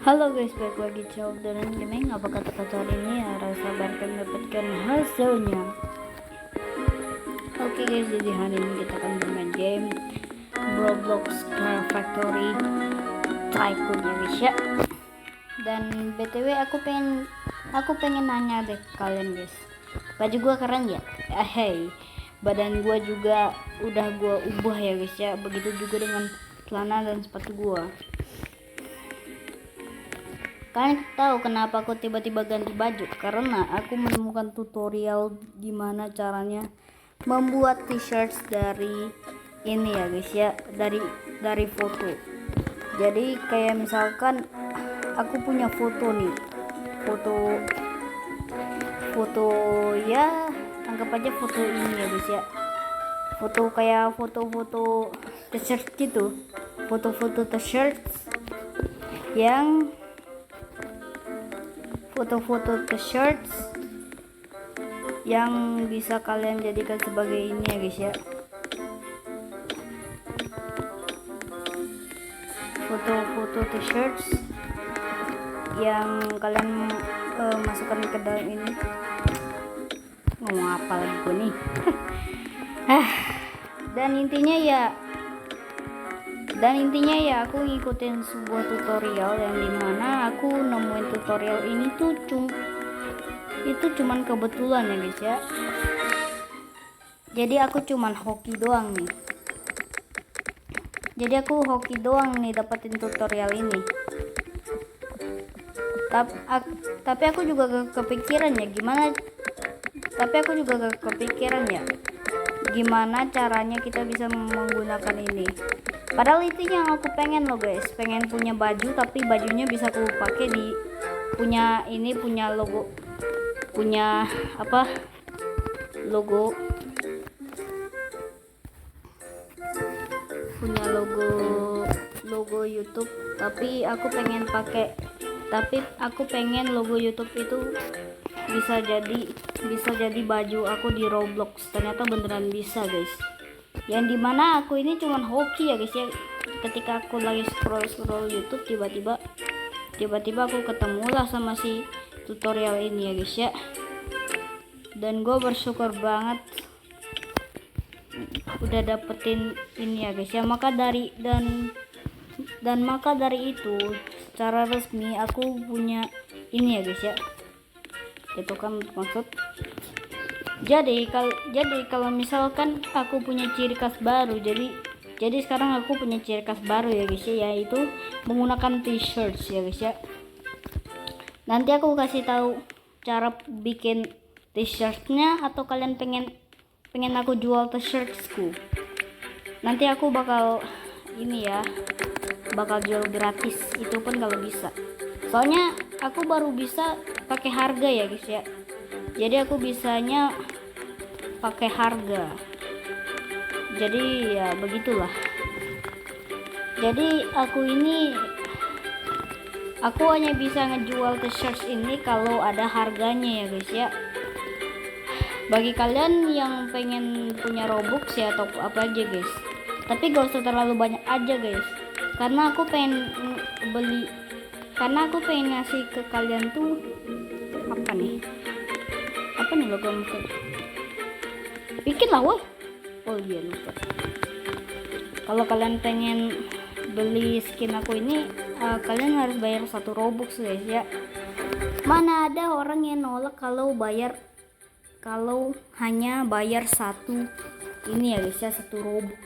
Halo guys, balik lagi Children Gaming. Apa kata-kata hari ini? Harus sabarkan mendapatkan hasilnya. Oke guys, jadi hari ini kita akan bermain game Roblox Car Factory Tycoon ya guys ya. Dan btw aku pengen nanya deh ke kalian guys, baju gua keren ya? Hey, badan gua juga udah gua ubah ya guys ya. Begitu juga dengan celana dan sepatu gua. Kalian tahu kenapa aku tiba-tiba ganti baju? Karena aku menemukan tutorial gimana caranya membuat t-shirts dari ini ya guys ya, dari foto. Jadi kayak misalkan aku punya foto nih, foto ya, anggap aja foto ini ya guys ya, foto kayak foto-foto t-shirt gitu, foto-foto t-shirt yang foto-foto t-shirts yang bisa kalian jadikan sebagai ini ya guys ya, foto-foto t-shirts yang kalian masukkan ke dalam ini. Ngomong apa lagi gue nih. Dan intinya ya aku ngikutin sebuah tutorial yang dimana aku nemuin tutorial ini tuh cuman kebetulan ya guys ya. Jadi aku cuman hoki doang nih. Dapetin tutorial ini. Tapi aku juga gak kepikiran gimana caranya kita bisa menggunakan ini. Padahal itu yang aku pengen loh guys, pengen punya baju tapi bajunya bisa aku pakai di punya logo, logo YouTube, tapi aku pengen logo YouTube itu bisa jadi baju aku di Roblox. Ternyata beneran bisa guys. Yang dimana aku ini cuman hoki ya guys ya. Ketika aku lagi scroll YouTube, tiba-tiba aku ketemulah sama si tutorial ini ya guys ya. Dan gue bersyukur banget udah dapetin ini ya guys ya. Maka dari itu secara resmi aku punya ini ya guys ya. Itu kan maksud. Jadi kalau misalkan aku punya ciri khas baru, jadi sekarang aku punya ciri khas baru ya guys ya, yaitu menggunakan t-shirts ya guys ya. Nanti aku kasih tahu cara bikin t-shirtnya, atau kalian pengen aku jual t-shirtsku. Nanti aku bakal jual gratis, itu pun kalau bisa. Soalnya aku baru bisa pakai harga ya guys ya. Jadi aku bisanya pakai harga. Jadi ya begitulah. Jadi aku hanya bisa ngejual t-shirt ini kalau ada harganya ya guys ya. Bagi kalian yang pengen punya Robux ya, atau apa aja guys, tapi gak usah terlalu banyak aja guys, karena aku pengen ngasih ke kalian tuh apa nih logo bikin lah woi. Oh iya lupa, kalau kalian pengen beli skin aku ini kalian harus bayar 1 Robux guys ya. Mana ada orang yang nolak kalau hanya bayar 1 ini ya guys ya, 1 Robux.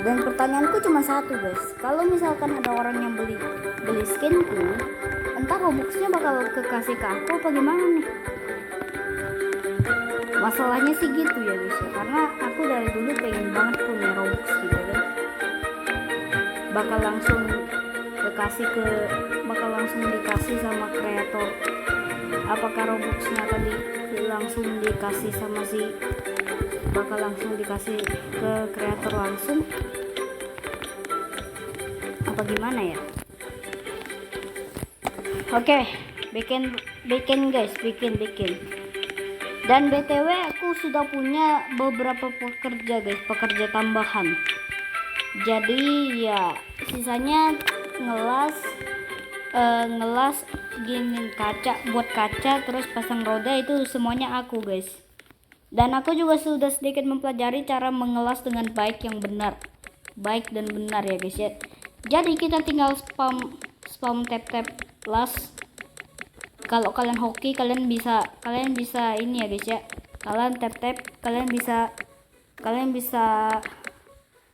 Dan pertanyaanku cuma satu guys, kalau misalkan ada orang yang beli skinku, entah Robuxnya bakal kekasih ke aku apa gimana nih? Masalahnya sih gitu ya guys ya, karena aku dari dulu pengen banget punya Robux gitu kan. Bakal langsung dikasih sama kreator. Apakah Robuxnya akan langsung dikasih ke kreator langsung apa gimana ya? Oke, bikin guys, bikin. Dan btw aku sudah punya beberapa pekerja guys, pekerja tambahan. Jadi ya sisanya ngelas gini kaca, buat kaca, terus pasang roda, itu semuanya aku guys. Dan aku juga sudah sedikit mempelajari cara mengelas dengan baik dan benar ya guys ya. Jadi kita tinggal spam tap las. Kalau kalian hoki, kalian bisa ini ya guys ya, kalian tap kalian bisa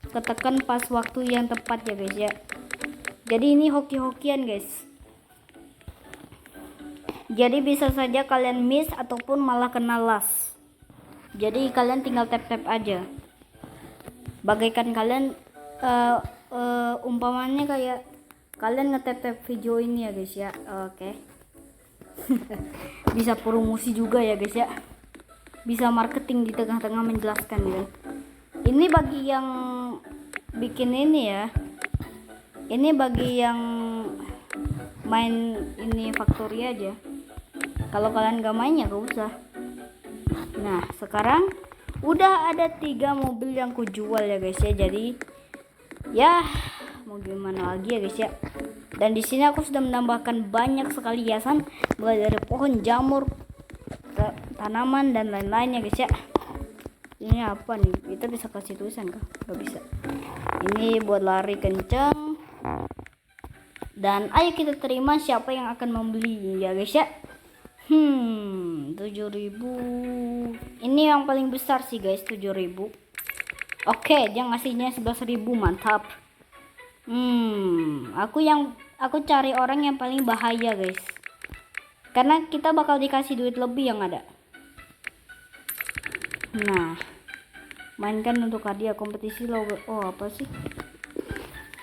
ketekan pas waktu yang tepat ya guys ya. Jadi ini hoki-hokian guys. Jadi bisa saja kalian miss ataupun malah kena las. Jadi kalian tinggal tap aja. Bagaikan kalian umpamanya kayak kalian ngetap video ini ya guys ya. Oke. Bisa promosi juga ya guys ya. Bisa marketing di tengah-tengah menjelaskan gitu. Ini bagi yang bikin ini ya. Ini bagi yang main ini Factory aja. Kalau kalian gak main ya gak usah. Nah sekarang udah ada 3 mobil yang kujual ya guys ya. Jadi ya mau gimana lagi ya guys ya. Dan di sini aku sudah menambahkan banyak sekali hiasan, mulai dari pohon jamur, tanaman dan lain-lain ya guys ya. Ini apa nih? Kita bisa kasih tulisan kah? Gak bisa. Ini buat lari kencang. Dan ayo kita terima siapa yang akan membeli ya guys ya. 7.000. Ini yang paling besar sih guys, 7.000. Oke, dia ngasihnya 11.000, mantap. Aku cari orang yang paling bahaya guys. Karena kita bakal dikasih duit lebih yang ada. Nah, mainkan untuk hadiah kompetisi logo. Oh, apa sih?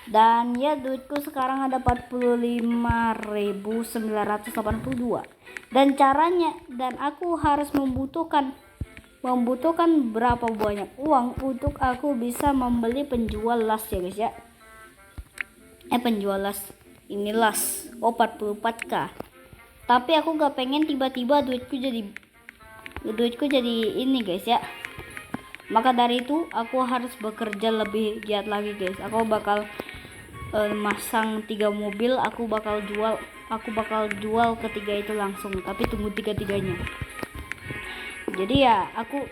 Dan ya duitku sekarang ada 45.982. Dan caranya, dan aku harus membutuhkan berapa banyak uang untuk aku bisa membeli penjual las ya guys ya. Penjual las, ini las 44k. Tapi aku gak pengen tiba-tiba duitku jadi ini guys ya. Maka dari itu aku harus bekerja lebih giat lagi guys. Aku bakal masang 3 mobil, aku bakal jual ketiga itu langsung, tapi tunggu tiga-tiganya. Jadi ya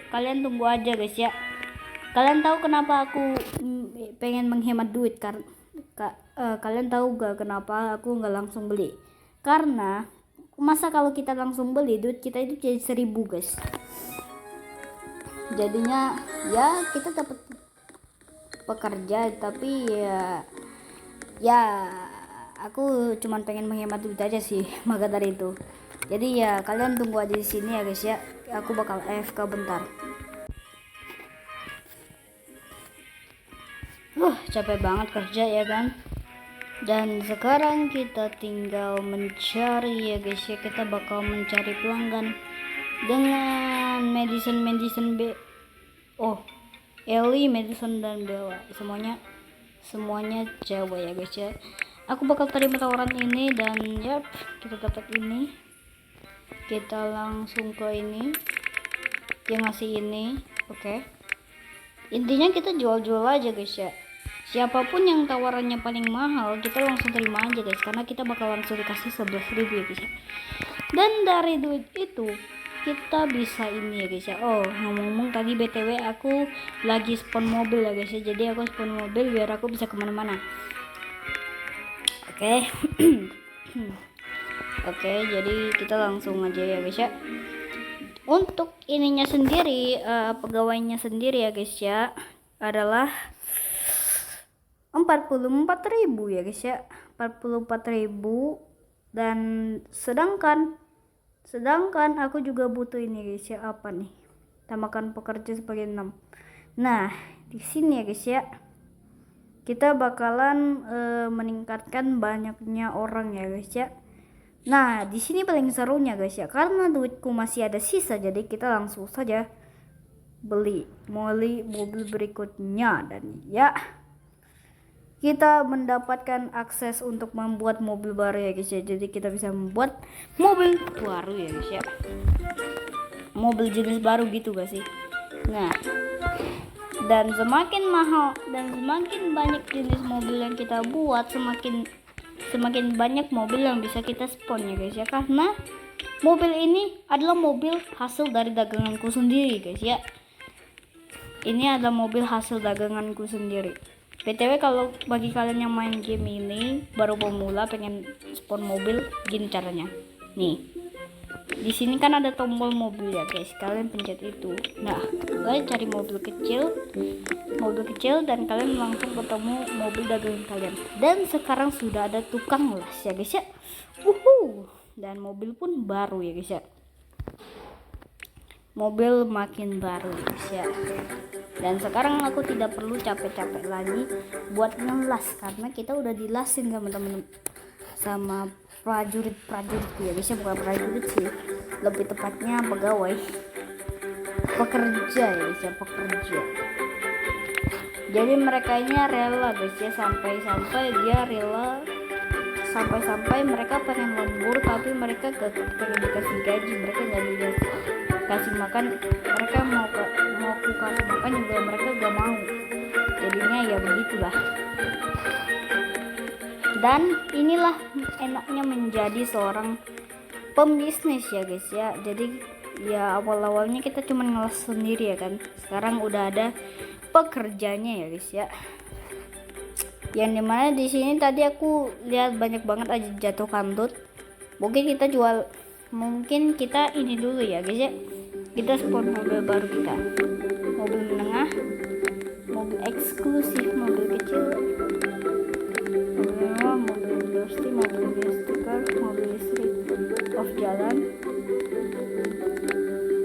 kalian tunggu aja guys ya. Kalian tahu kenapa aku pengen menghemat duit? Kalian tahu gak kenapa aku nggak langsung beli? Karena masa kalau kita langsung beli, duit kita itu jadi 1.000 guys. Jadinya ya kita dapat pekerja, tapi ya aku cuman pengen menghemat duit aja sih. Maka dari itu, jadi ya kalian tunggu aja di sini ya guys ya. Aku bakal AFK bentar. Capek banget kerja ya kan. Dan sekarang kita tinggal mencari ya guys ya. Kita bakal mencari pelanggan dengan Madison Ellie, Madison dan Bella. Semuanya cewek ya guys ya. Aku bakal terima tawaran ini dan yap, kita dapat ini. Kita langsung ke ini. Dia ngasih ini. Oke. Intinya kita jual-jual aja guys ya. Siapapun yang tawarannya paling mahal, kita langsung terima aja guys, karena kita bakal langsung dikasih 11.000 ya guys ya. Dan dari duit itu kita bisa ini ya guys ya. Oh, ngomong-ngomong tadi BTW aku lagi spawn mobil ya guys ya. Jadi aku spawn mobil biar aku bisa kemana-mana. Oke. Oke, jadi kita langsung aja ya guys ya. Untuk ininya sendiri, pegawainya sendiri ya guys ya, adalah 44.000 ya guys ya. 44.000. Dan sedangkan aku juga butuh ini guys ya. Apa nih? Tambahkan pekerja sebagai 6. Nah di sini ya guys ya, kita bakalan meningkatkan banyaknya orang ya guys ya. Nah di sini paling serunya guys ya, karena duitku masih ada sisa, jadi kita langsung saja beli mobil berikutnya. Dan ya kita mendapatkan akses untuk membuat mobil baru ya guys ya. Jadi kita bisa membuat mobil baru ya guys ya. Mobil jenis baru gitu gak sih? Nah, dan semakin mahal dan semakin banyak jenis mobil yang kita buat, semakin semakin banyak mobil yang bisa kita spawn ya guys ya, karena mobil ini adalah mobil hasil dari daganganku sendiri guys ya. Ini adalah mobil hasil daganganku sendiri. BTW kalau bagi kalian yang main game ini baru pemula pengen spawn mobil, gini caranya. Nih. Di sini kan ada tombol mobil ya guys. Kalian pencet itu. Nah, kalian cari mobil kecil dan kalian langsung ketemu mobil dagangan kalian. Dan sekarang sudah ada tukang las ya guys ya. Dan mobil pun baru ya guys ya. Mobil makin baru ya guys ya. Dan sekarang aku tidak perlu capek-capek lagi buat ngelas, karena kita udah dilasin teman-teman sama prajurit-prajuritku ya guys ya. Bukan prajurit sih, lebih tepatnya pegawai, pekerja ya guys ya, pekerja. Jadi mereka ini rela guys ya, sampai mereka pengen lembur, tapi mereka gak pengen dikasih gaji, mereka gak dikasih makan, mereka mau kasih makan juga mereka gak mau. Jadinya ya begitulah. Dan inilah enaknya menjadi seorang pembisnis ya guys ya. Jadi ya awalnya kita cuma ngelas sendiri ya kan, sekarang udah ada pekerjanya ya guys ya. Yang dimana di sini tadi aku lihat banyak banget aja jatuh kantut. Mungkin kita ini dulu ya guys ya. Kita spawn mobil baru kita, mobil menengah, mobil eksklusif, mobil kecil, mobil mewah, mobil industri, mobil car, mobil listrik, off jalan,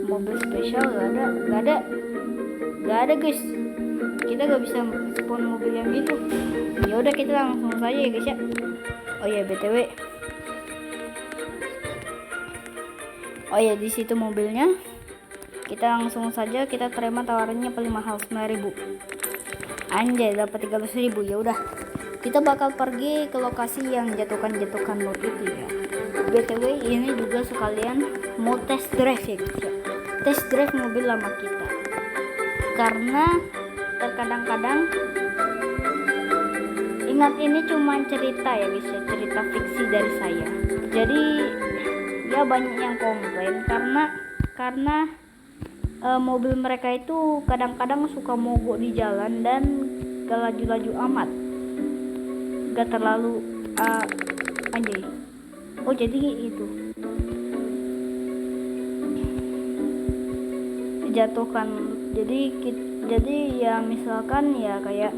mobil spesial gak ada guys. Kita gak bisa spawn mobil yang gitu. Ya udah kita langsung saja ya guys ya. Oh ya BTW, oh ya di situ mobilnya. Kita langsung saja kita terima tawarannya paling mahal 9.000. Anjay, dapat 13.000. Ya udah, kita bakal pergi ke lokasi yang jatuhkan loot itu ya. BTW ini juga sekalian mau test drive ya guys ya. Test drive mobil lama kita. Karena terkadang-kadang, ingat ini cuma cerita ya guys ya, cerita fiksi dari saya. Jadi ya banyak yang komplain karena mobil mereka itu kadang-kadang suka mogok di jalan dan gak laju-laju amat, gak terlalu anjay. Oh jadi itu jatuhkan, jadi ya misalkan ya kayak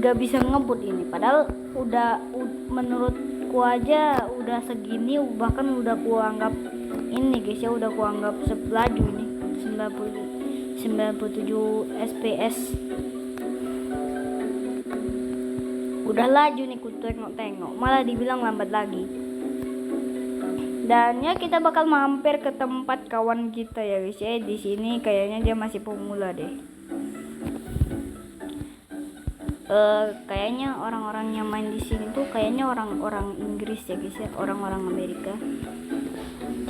gak bisa ngebut ini, padahal udah menurutku aja udah segini, bahkan udah kuanggap ini guys ya, udah kuanggap laju ini 97 fps, udah laju nih, ku tengok malah dibilang lambat lagi. Dan ya kita bakal mampir ke tempat kawan kita ya guys ya. Di sini kayaknya dia masih pemula deh. Kayaknya orang-orang yang main di sini tuh kayaknya orang-orang Inggris ya guys ya, orang-orang Amerika.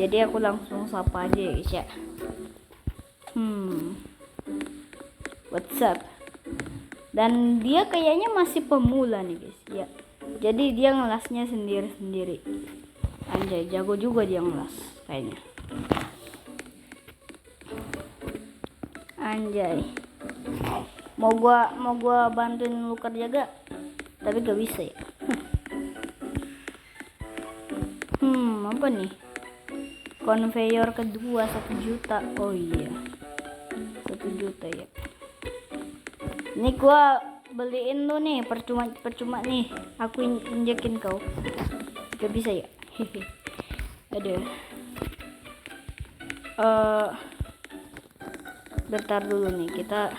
Jadi aku langsung sapa aja ya guys ya. What's up? Dan dia kayaknya masih pemula nih guys ya. Jadi dia ngelasnya sendiri-sendiri. Anjay, jago juga dia ngelas kayaknya. Anjay. Mau gua bantuin lu kerja gak? Tapi gak bisa ya. Apa nih? Conveyor kedua 1 juta. Oh iya. 1 juta ya. Ini gua beliin lu nih, percuma nih. Aku injekin kau. Gak bisa ya. Aduh. Bentar dulu nih, kita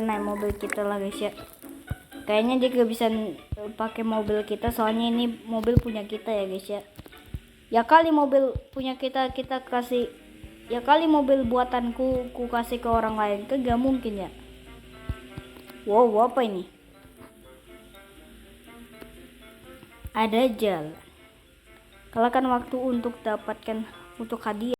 naik mobil kita lah guys ya. Kayaknya dia gak bisa pakai mobil kita, soalnya ini mobil punya kita ya guys ya. Ya kali mobil punya kita kasih, ya kali mobil buatanku ku kasih ke orang lain, kan gak mungkin ya. Wow, apa ini? Ada jalan. Kalahkan waktu untuk dapatkan untuk hadiah.